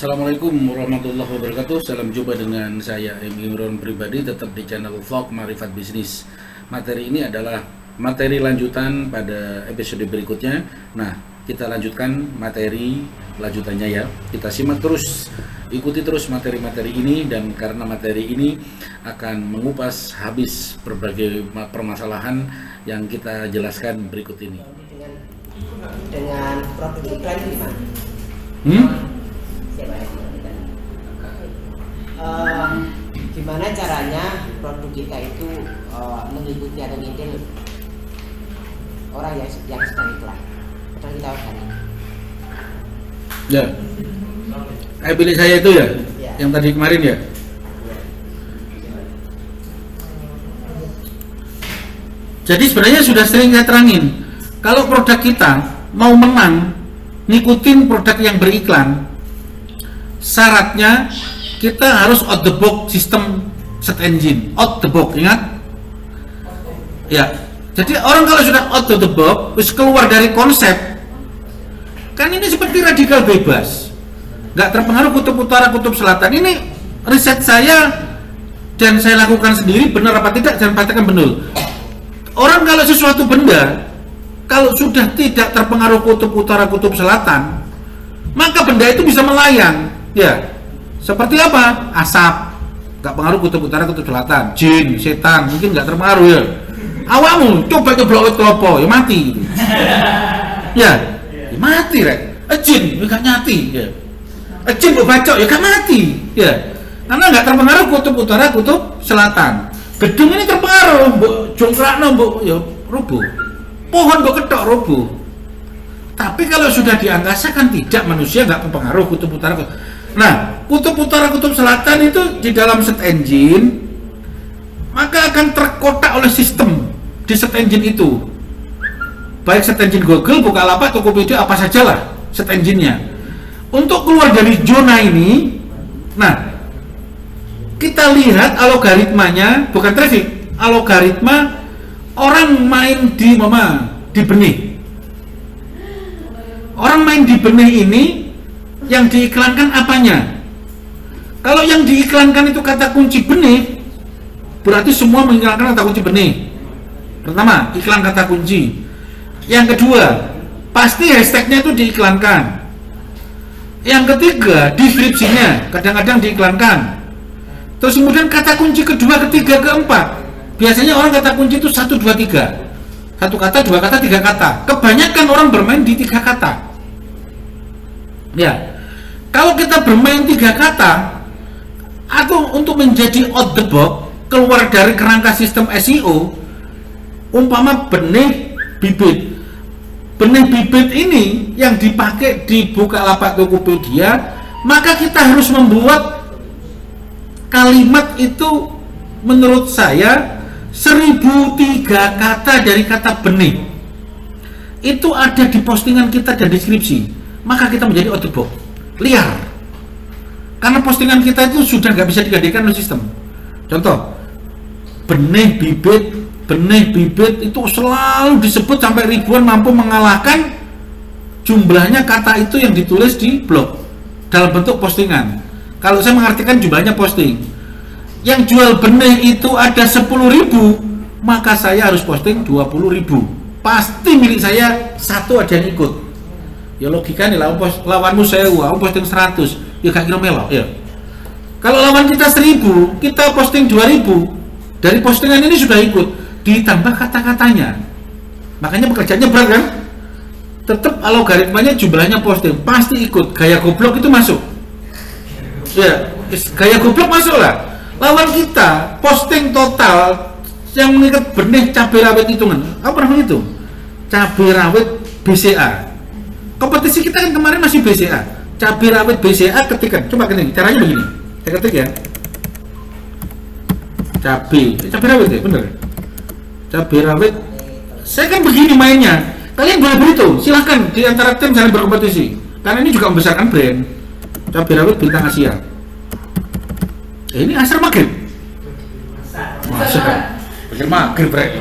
Assalamualaikum warahmatullahi wabarakatuh. Salam jumpa dengan saya Imron pribadi, tetap di channel vlog Marifat Bisnis. Materi ini adalah materi lanjutan pada episode berikutnya. Nah, kita lanjutkan materi lanjutannya ya. Kita simak terus, ikuti terus materi-materi ini, dan karena materi ini akan mengupas habis berbagai permasalahan yang kita jelaskan berikut ini. Dengan produk iklan gimana? Gimana caranya produk kita itu mengikuti atau ngintil orang yang sedang iklan, padahal kita organik. Ya, pilih saya itu ya, yang tadi kemarin ya. Jadi sebenarnya sudah sering saya terangin, kalau produk kita mau menang ngikutin produk yang beriklan, syaratnya kita harus out the box sistem search engine, out the box, ingat? Ya, jadi orang kalau sudah out the box, terus keluar dari konsep, kan ini seperti radikal bebas, nggak terpengaruh kutub utara, kutub selatan. Ini riset saya dan saya lakukan sendiri, benar apa tidak, dan praktekkan benar. Orang kalau sesuatu benda, kalau sudah tidak terpengaruh kutub utara, kutub selatan, maka benda itu bisa melayang, ya. Seperti apa? Asap, nggak pengaruh kutub utara, kutub selatan. Jin, setan, mungkin nggak terpengaruh ya. Awakmu coba wit klopo, ya mati gitu. Ya mati rek. Jin, ya gak nyati ya. Jin kok bacok, ya gak mati ya. Karena nggak terpengaruh kutub utara, kutub selatan. Gedung ini terpengaruh, mbok jongkrakno mbok ya rubuh. Pohon mbok ketok rubuh. Tapi kalau sudah di angkasa kan tidak, manusia nggak terpengaruh kutub utara. Nah, kutub utara, kutub selatan itu di dalam search engine, maka akan terkotak oleh sistem di search engine itu. Baik search engine Google, Bukalapak, Tokopedia, apa sajalah search engine-nya. Untuk keluar dari zona ini, nah, kita lihat algoritmanya, bukan traffic, algoritma orang main di benih. Orang main di benih ini, yang diiklankan apanya? Kalau yang diiklankan itu kata kunci benih, berarti semua mengiklankan kata kunci benih. Pertama, iklan kata kunci. Yang kedua, pasti hashtagnya itu diiklankan. Yang ketiga, deskripsinya kadang-kadang diiklankan. Terus kemudian kata kunci kedua, ketiga, keempat. Biasanya orang kata kunci itu 1, 2, 3. Satu kata, dua kata, tiga kata. Kebanyakan orang bermain di 3 kata. Ya. Kalau kita bermain 3 kata, atau untuk menjadi out the box, keluar dari kerangka sistem SEO, umpama benih bibit. Benih bibit ini yang dipakai di Bukalapak, Tokopedia, maka kita harus membuat kalimat itu menurut saya 1003 kata dari kata benih. Itu ada di postingan kita dan deskripsi, maka kita menjadi out the box. Liar, karena postingan kita itu sudah nggak bisa digantikan oleh sistem. Contoh, benih bibit itu selalu disebut sampai ribuan, mampu mengalahkan jumlahnya kata itu yang ditulis di blog dalam bentuk postingan. Kalau saya mengartikan jumlahnya posting, yang jual benih itu ada 10.000, maka saya harus posting 20.000. Pasti milik saya satu ada yang ikut. Ya logikanya lah, lawanmu 1000, aku posting 100, ya gak kira melok ya. Kalau lawan kita 1000, kita posting 2000, dari postingan ini sudah ikut, ditambah kata-katanya. Makanya pekerjaannya berat kan? Tetap algoritmanya jumlahnya posting, pasti ikut. Gaya goblok itu masuk. Ya, gaya goblok masuk lah. Lawan kita posting total yang mengikat benih cabai rawit hitungan. Apa pernah menghitung? Cabai rawit BCA. Kompetisi kita kan kemarin masih BCA, cabai rawit BCA ketikkan. Coba gini, caranya begini, saya ketik ya, cabai rawit ya, bener. Cabai rawit, saya kan begini mainnya. Kalian boleh berhitung, silahkan di antara tim saling berkompetisi. Karena ini juga membesarkan brand. Cabai rawit bintang Asia. Ini asar maghrib. Masa? Pikir maghrib, Bre.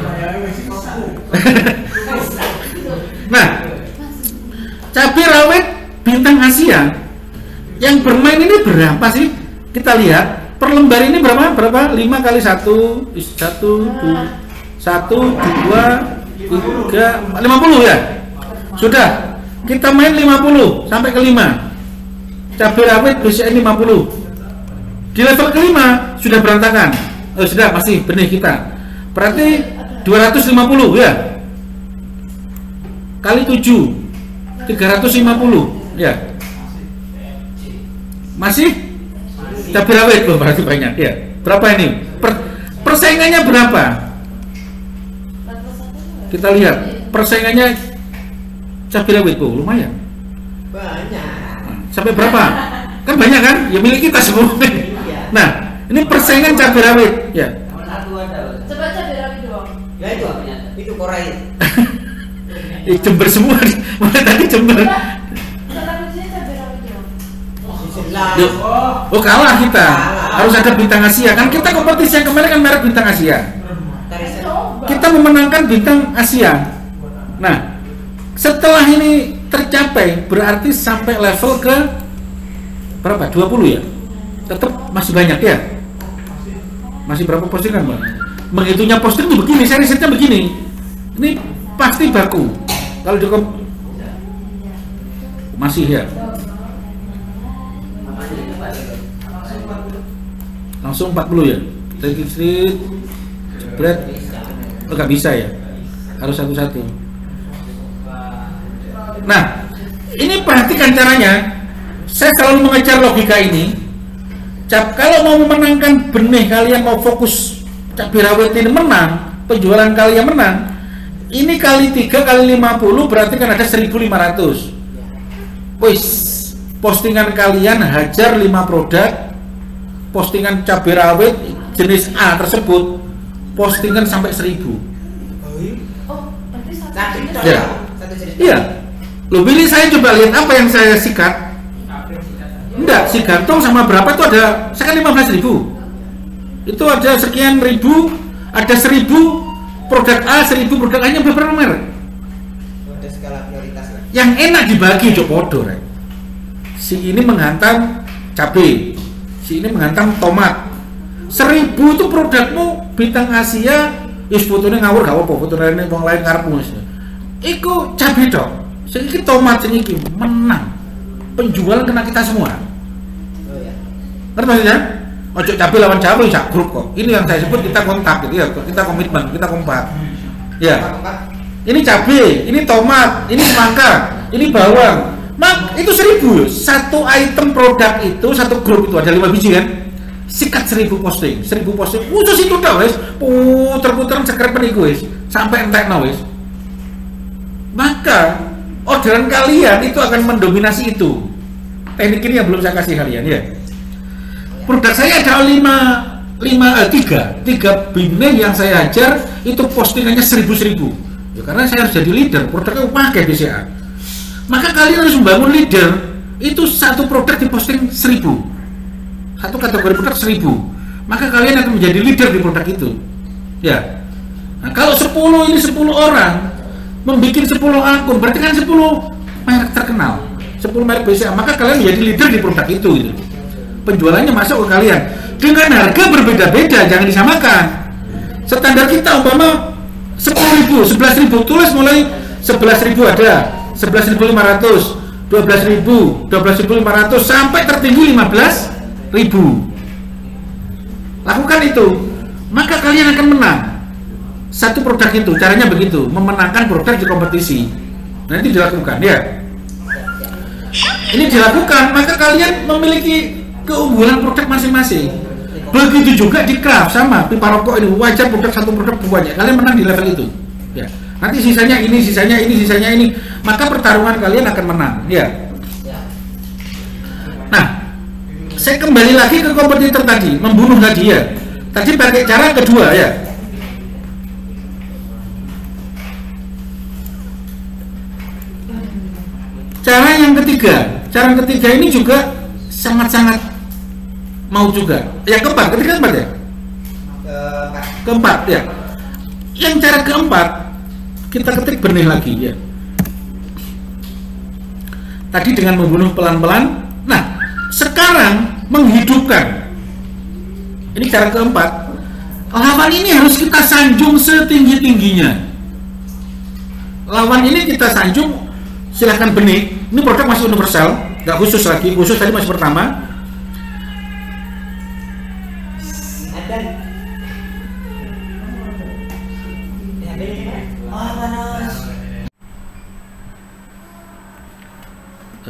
Nah, cabai rawit bintang Asia Yang bermain ini berapa sih? Kita lihat per lembar ini berapa? 5 kali 1 2 3 50 ya. Sudah. Kita main 50 sampai ke 5. Cabai rawit BCA 50. Di level kelima sudah berantakan. Sudah masih benih kita. Berarti 250 ya. Kali 7 350 ya. Masih cabai rawit loh, berarti banyak ya. Berapa ini? Persaingannya berapa? Kita lihat persaingannya cabai rawit tuh lumayan. Banyak. Sampai berapa? Kan banyak kan? Ya milik kita semua. Nah, ini persaingan cabai rawit ya. Coba cabai rawit doang. Ya itu korai. Jember semua, mulai tadi Jember. Yuk. Oh kalah kita, harus ada bintang Asia kan, kita kompetisi yang kemarin kan merek bintang Asia, kita memenangkan bintang Asia. Nah setelah ini tercapai berarti sampai level ke berapa? 20 ya? Tetap masih banyak ya? Masih berapa postingan Bang? Menghitungnya posting itu begini, saya risetnya begini, ini pasti baku kalau di masih ya. Langsung 40 ya, take street jebret. Oh nggak bisa ya, harus satu-satu. Nah ini perhatikan caranya, saya selalu mengejar logika ini. Kalau mau memenangkan benih, kalian mau fokus cabai rawit ini menang, penjualan kalian menang, ini kali 3 kali 50 berarti kan ada 1.500. Wis, postingan kalian hajar 5 produk, postingan cabai rawit jenis A tersebut postingan sampai 1.000. Oh, berarti satu Ya. Iya. Loh, pilih saya coba lihat apa yang saya sikat. Enggak, si gantung sama berapa itu ada, saya kan 15.000. Itu ada sekian ribu, ada 1.000 produk A, 1.000 produk A nya beberapa merek. Ada skala prioritas lah. Yang enak dibagi jopodo, right? Si ini menghantam cabai, si ini menghantam tomat. 1.000 itu produkmu bintang Asia, is fotonya ngawur gak apa, fotonya ini orang lain ngarepmu. Iku cabai dong, sedikit tomat sedikit menang, penjualan kena kita semua. Oh ya. Ngerti maksudnya? Ojo cabai lawan cabai sak grup kok. Ini yang saya sebut kita kontak gitu ya, kita komitmen, kita kompak. Ya. Ini cabai, ini tomat, ini semangka, ini bawang. Mak itu 1.000. Satu item produk itu, satu grup itu ada 5 biji kan? Sikat 1.000 posting, 1.000 posting. Khusus itu dah wes. Puter-puteran sekrepen iku wes. Sampai entekno wes. Maka orderan kalian itu akan mendominasi itu. Teknik ini yang belum saya kasih kalian ya. Produk saya ada 3 benih yang saya hajar itu postingannya 1.000. Ya, karena saya harus jadi leader, produknya pakai BCA. Maka kalian harus membangun leader, itu satu produk diposting 1.000. Satu kategori produk 1.000. Maka kalian akan menjadi leader di produk itu. Ya. Nah, kalau 10 orang membuat 10 akun, berarti kan 10 merek terkenal, 10 merek BCA, maka kalian menjadi leader di produk itu gitu. Penjualannya masuk ke kalian dengan harga berbeda-beda, jangan disamakan. Standar kita umpama 10.000, 11.000, tulis mulai 11.000 ada, 11.500, 12.000, 12.500 sampai tertinggi 15.000. Lakukan itu, maka kalian akan menang. Satu produk itu, caranya begitu, memenangkan produk di kompetisi. Nanti dilakukan ya. Ini dilakukan, maka kalian memiliki keunggulan produk masing-masing. Begitu juga di craft sama pipa rokok ini, wajar produk satu produk banyak, kalian menang di level itu. Ya. Nanti sisanya ini, sisanya ini, sisanya ini, maka pertarungan kalian akan menang. Ya. Nah, saya kembali lagi ke kompetitor tadi, membunuh tadi ya. Tadi pakai cara kedua ya. Cara yang ketiga ini juga sangat-sangat mau juga. Yang keempat, keempat ya? Keempat ya. Yang cara keempat, kita ketik benih lagi ya. Tadi dengan membunuh pelan-pelan. Nah, Sekarang menghidupkan. Ini cara keempat. Lawan ini harus kita sanjung setinggi-tingginya. Lawan ini kita sanjung, silahkan benih. Ini produk masih universal, nggak khusus lagi. Khusus tadi masih pertama.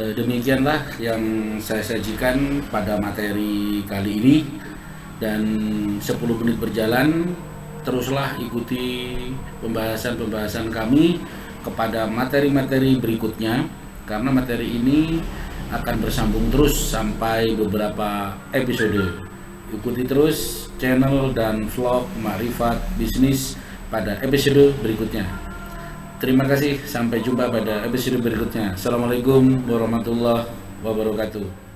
Demikianlah yang saya sajikan pada materi kali ini, dan 10 menit berjalan, teruslah ikuti pembahasan-pembahasan kami kepada materi-materi berikutnya, karena materi ini akan bersambung terus sampai beberapa episode. Ikuti terus channel dan vlog Makrifat Bisnis pada episode berikutnya. Terima kasih, sampai jumpa pada episode berikutnya. Assalamualaikum warahmatullahi wabarakatuh.